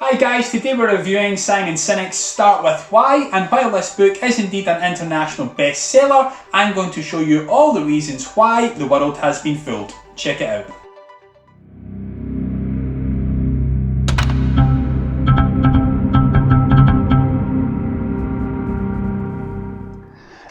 Hi guys, today we're reviewing Sinek's Start With Why, and while this book is indeed an international bestseller, I'm going to show you all the reasons why the world has been fooled. Check it out.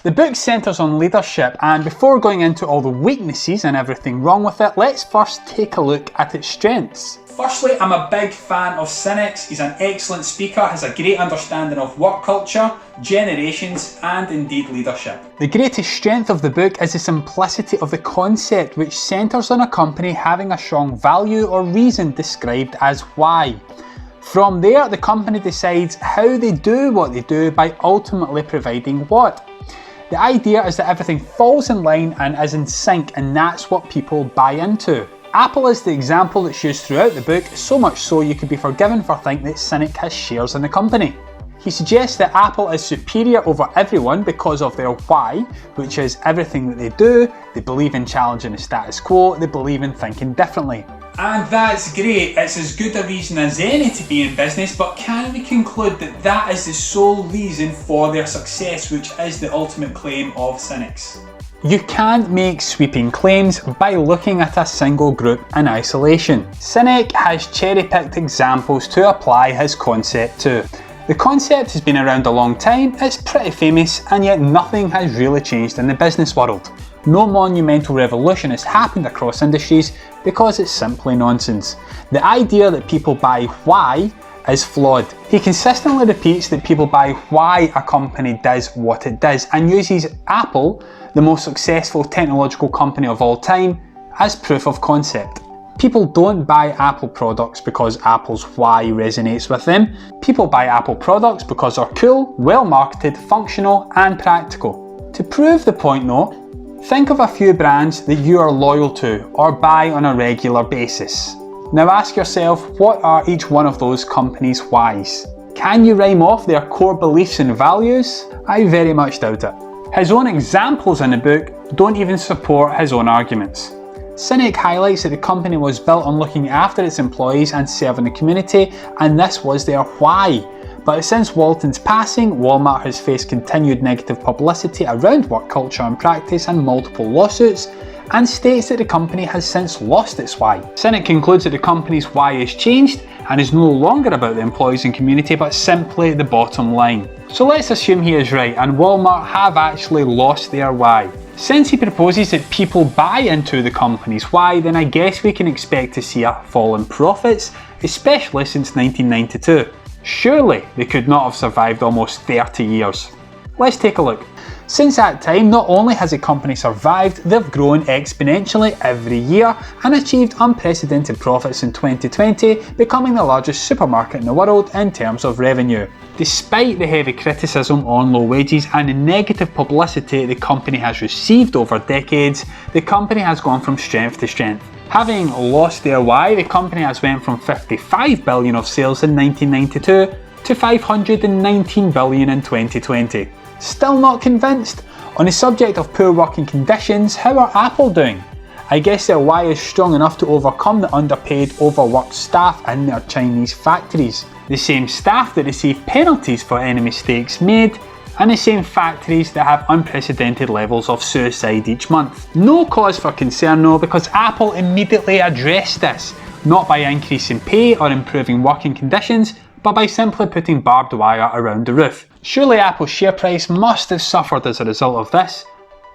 The book centres on leadership, and before going into all the weaknesses and everything wrong with it, let's first take a look at its strengths. Firstly, I'm a big fan of Sinek. He's an excellent speaker, has a great understanding of work culture, generations, and indeed leadership. The greatest strength of the book is the simplicity of the concept, which centres on a company having a strong value or reason described as why. From there, the company decides how they do what they do by ultimately providing what. The idea is that everything falls in line and is in sync, and that's what people buy into. Apple is the example that's used throughout the book, so much so you could be forgiven for thinking that Sinek has shares in the company. He suggests that Apple is superior over everyone because of their why, which is everything that they do. They believe in challenging the status quo, they believe in thinking differently. And that's great, it's as good a reason as any to be in business, but can we conclude that that is the sole reason for their success, which is the ultimate claim of Sinek's? You can't make sweeping claims by looking at a single group in isolation. Sinek has cherry-picked examples to apply his concept to. The concept has been around a long time, it's pretty famous, and yet nothing has really changed in the business world. No monumental revolution has happened across industries because it's simply nonsense. The idea that people buy why is flawed. He consistently repeats that people buy why a company does what it does, and uses Apple, the most successful technological company of all time, as proof of concept. People don't buy Apple products because Apple's why resonates with them. People buy Apple products because they're cool, well marketed, functional, and practical. To prove the point though, think of a few brands that you are loyal to or buy on a regular basis. Now ask yourself, what are each one of those companies' whys? Can you rhyme off their core beliefs and values? I very much doubt it. His own examples in the book don't even support his own arguments. Sinek highlights that the company was built on looking after its employees and serving the community, and this was their why. But since Walton's passing, Walmart has faced continued negative publicity around work culture and practice and multiple lawsuits, and states that the company has since lost its why. Sinek concludes that the company's why has changed and is no longer about the employees and community, but simply the bottom line. So let's assume he is right and Walmart have actually lost their why. Since he proposes that people buy into the company's why, then I guess we can expect to see a fall in profits, especially since 1992. Surely they could not have survived almost 30 years. Let's take a look. Since that time, not only has the company survived, they've grown exponentially every year and achieved unprecedented profits in 2020, becoming the largest supermarket in the world in terms of revenue. Despite the heavy criticism on low wages and the negative publicity the company has received over decades, the company has gone from strength to strength. Having lost their why, the company has went from 55 billion of sales in 1992 to 519 billion in 2020. Still not convinced? On the subject of poor working conditions, how are Apple doing? I guess their why is strong enough to overcome the underpaid, overworked staff in their Chinese factories. The same staff that receive penalties for any mistakes made, and the same factories that have unprecedented levels of suicide each month. No cause for concern though, because Apple immediately addressed this, not by increasing pay or improving working conditions, but by simply putting barbed wire around the roof. Surely Apple's share price must have suffered as a result of this.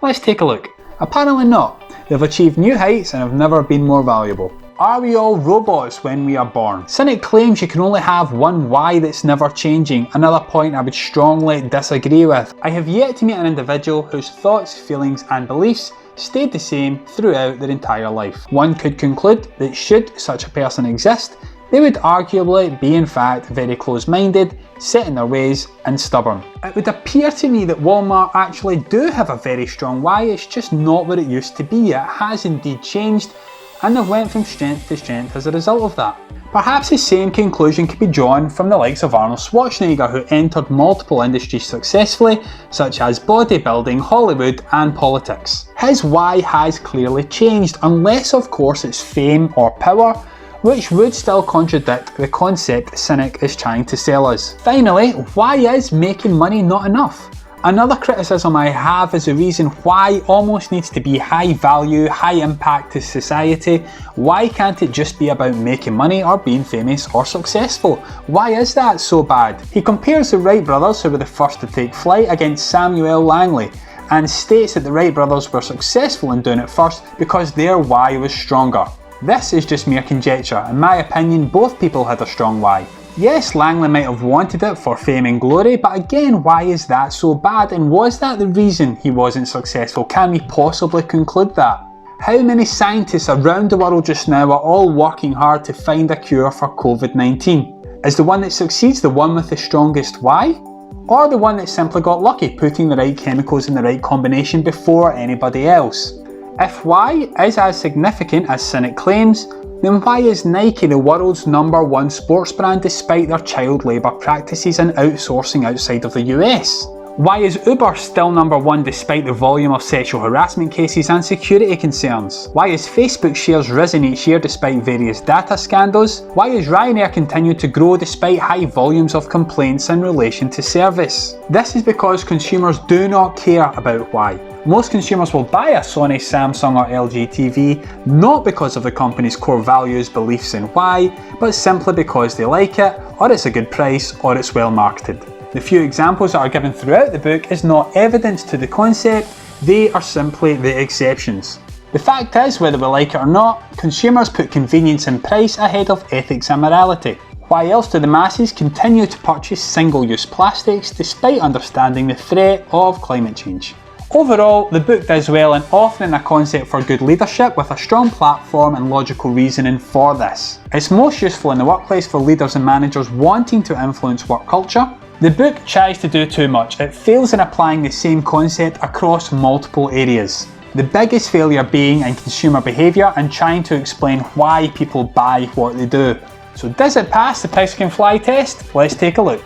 Let's take a look. Apparently not. They've achieved new heights and have never been more valuable. Are we all robots when we are born? Sinek claims you can only have one why that's never changing, another point I would strongly disagree with. I have yet to meet an individual whose thoughts, feelings and beliefs stayed the same throughout their entire life. One could conclude that should such a person exist, they would arguably be in fact very close-minded, set in their ways and stubborn. It would appear to me that Walmart actually do have a very strong why, it's just not what it used to be. It has indeed changed, and they've went from strength to strength as a result of that. Perhaps the same conclusion could be drawn from the likes of Arnold Schwarzenegger, who entered multiple industries successfully, such as bodybuilding, Hollywood and politics. His why has clearly changed, unless of course it's fame or power, which would still contradict the concept Sinek is trying to sell us. Finally, why is making money not enough? Another criticism I have is the reason why almost needs to be high value, high impact to society. Why can't it just be about making money or being famous or successful? Why is that so bad? He compares the Wright brothers, who were the first to take flight, against Samuel Langley, and states that the Wright brothers were successful in doing it first because their why was stronger. This is just mere conjecture. In my opinion, both people had a strong why. Yes, Langley might have wanted it for fame and glory, but again, why is that so bad, and was that the reason he wasn't successful? Can we possibly conclude that? How many scientists around the world just now are all working hard to find a cure for COVID-19? Is the one that succeeds the one with the strongest why? Or the one that simply got lucky, putting the right chemicals in the right combination before anybody else? If why is as significant as Sinek claims, then why is Nike the world's #1 sports brand despite their child labour practices and outsourcing outside of the US? Why is Uber still #1 despite the volume of sexual harassment cases and security concerns? Why is Facebook shares risen each year despite various data scandals? Why is Ryanair continued to grow despite high volumes of complaints in relation to service? This is because consumers do not care about why. Most consumers will buy a Sony, Samsung or LG TV not because of the company's core values, beliefs and why, but simply because they like it, or it's a good price, or it's well marketed. The few examples that are given throughout the book is not evidence to the concept, they are simply the exceptions. The fact is, whether we like it or not, consumers put convenience and price ahead of ethics and morality. Why else do the masses continue to purchase single-use plastics despite understanding the threat of climate change? Overall, the book does well in offering a concept for good leadership with a strong platform and logical reasoning for this. It's most useful in the workplace for leaders and managers wanting to influence work culture. The book tries to do too much. It fails in applying the same concept across multiple areas. The biggest failure being in consumer behaviour and trying to explain why people buy what they do. So does it pass the pigs can fly test? Let's take a look.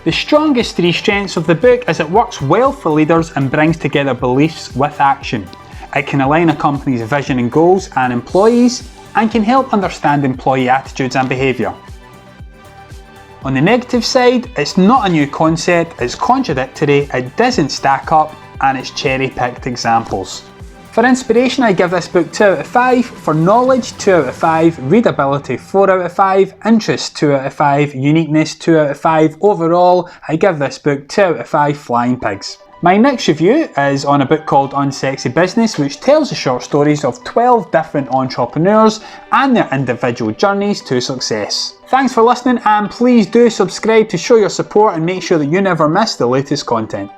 The strongest 3 strengths of the book is it works well for leaders and brings together beliefs with action. It can align a company's vision and goals and employees, and can help understand employee attitudes and behaviour. On the negative side, it's not a new concept, it's contradictory, it doesn't stack up, and it's cherry-picked examples. For inspiration, I give this book 2 out of 5, for knowledge 2 out of 5, readability 4 out of 5, interest 2 out of 5, uniqueness 2 out of 5, overall I give this book 2 out of 5 flying pigs. My next review is on a book called Unsexy Business, which tells the short stories of 12 different entrepreneurs and their individual journeys to success. Thanks for listening, and please do subscribe to show your support and make sure that you never miss the latest content.